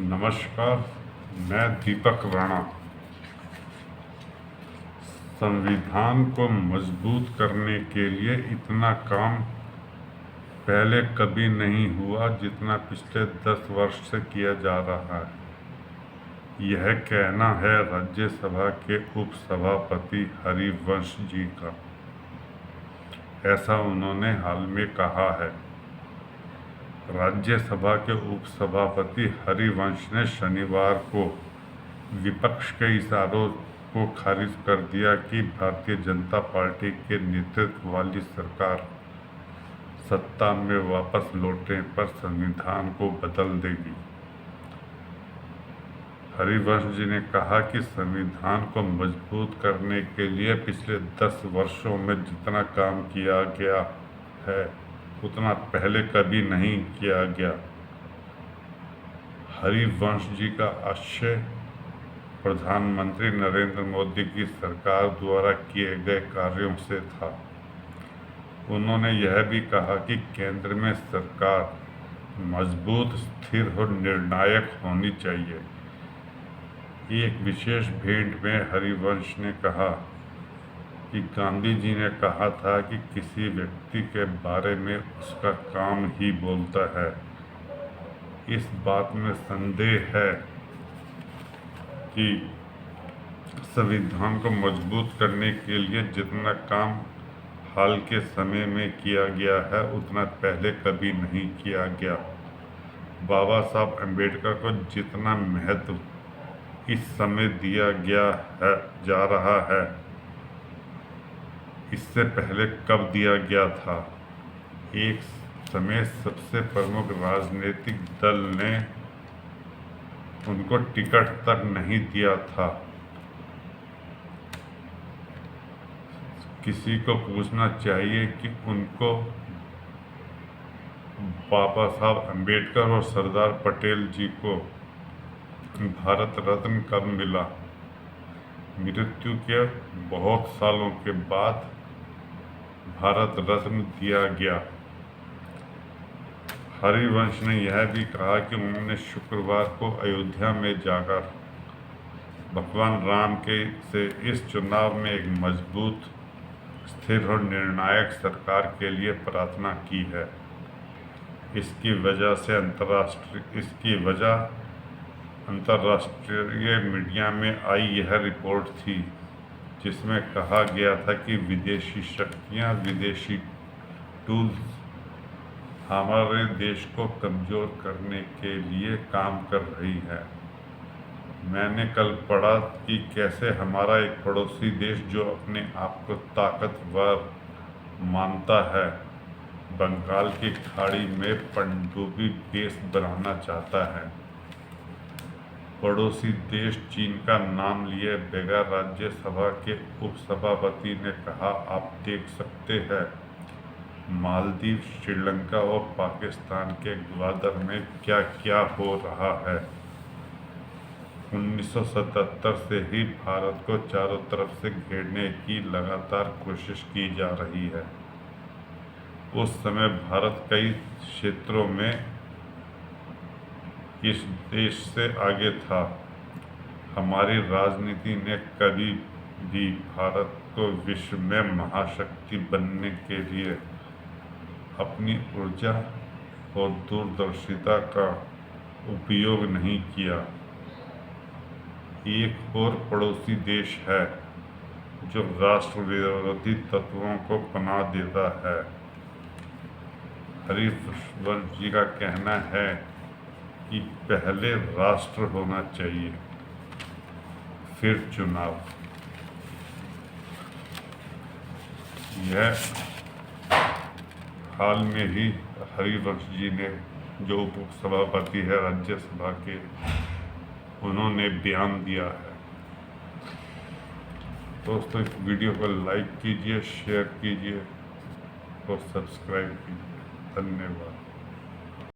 नमस्कार, मैं दीपक राणा। संविधान को मजबूत करने के लिए इतना काम पहले कभी नहीं हुआ जितना पिछले 10 वर्ष से किया जा रहा है। यह कहना है राज्यसभा के उपसभापति हरिवंश जी का। ऐसा उन्होंने हाल में कहा है। राज्यसभा के उपसभापति हरिवंश ने शनिवार को विपक्ष के इशारों को खारिज कर दिया कि भारतीय जनता पार्टी के नेतृत्व वाली सरकार सत्ता में वापस लौटने पर संविधान को बदल देगी। हरिवंश जी ने कहा कि संविधान को मजबूत करने के लिए पिछले 10 वर्षों में जितना काम किया गया है उतना पहले कभी नहीं किया गया। हरिवंश जी का आशय प्रधानमंत्री नरेंद्र मोदी की सरकार द्वारा किए गए कार्यों से था। उन्होंने यह भी कहा कि केंद्र में सरकार मजबूत, स्थिर और निर्णायक होनी चाहिए। एक विशेष भेंट में हरिवंश ने कहा कि गांधी जी ने कहा था कि किसी व्यक्ति के बारे में उसका काम ही बोलता है। इस बात में संदेह है कि संविधान को मजबूत करने के लिए जितना काम हाल के समय में किया गया है उतना पहले कभी नहीं किया गया। बाबा साहब अम्बेडकर को जितना महत्व इस समय दिया गया है जा रहा है इससे पहले कब दिया गया था। एक समय सबसे प्रमुख राजनीतिक दल ने उनको टिकट तक नहीं दिया था। किसी को पूछना चाहिए कि उनको बाबा साहब अम्बेडकर और सरदार पटेल जी को भारत रत्न कब मिला। मृत्यु के बहुत सालों के बाद भारत रत्न दिया गया। हरिवंश ने यह भी कहा कि उन्होंने शुक्रवार को अयोध्या में जाकर भगवान राम के से इस चुनाव में एक मजबूत, स्थिर और निर्णायक सरकार के लिए प्रार्थना की है। इसकी वजह अंतर्राष्ट्रीय मीडिया में आई यह रिपोर्ट थी जिसमें कहा गया था कि विदेशी शक्तियां, विदेशी टूल्स हमारे देश को कमज़ोर करने के लिए काम कर रही है। मैंने कल पढ़ा कि कैसे हमारा एक पड़ोसी देश जो अपने आप को ताकतवर मानता है बंगाल की खाड़ी में पनडुब्बी बेस बनाना चाहता है। पड़ोसी देश चीन का नाम लिए बगैर राज्यसभा के उपसभापति ने कहा, आप देख सकते हैं मालदीव, श्रीलंका और पाकिस्तान के ग्वादर में क्या क्या हो रहा है। 1977 से ही भारत को चारों तरफ से घेरने की लगातार कोशिश की जा रही है। उस समय भारत कई क्षेत्रों में इस देश से आगे था। हमारी राजनीति ने कभी भी भारत को विश्व में महाशक्ति बनने के लिए अपनी ऊर्जा और दूरदर्शिता का उपयोग नहीं किया। एक और पड़ोसी देश है जो राष्ट्र विरोधी तत्वों को पनाह देता है। हरिवंश जी का कहना है कि पहले राष्ट्र होना चाहिए, फिर चुनाव। यह हाल में ही हरिवंश जी ने, जो उपसभापति है राज्यसभा के, उन्होंने बयान दिया है। दोस्तों, इस वीडियो को लाइक कीजिए, शेयर कीजिए और सब्सक्राइब कीजिए। धन्यवाद।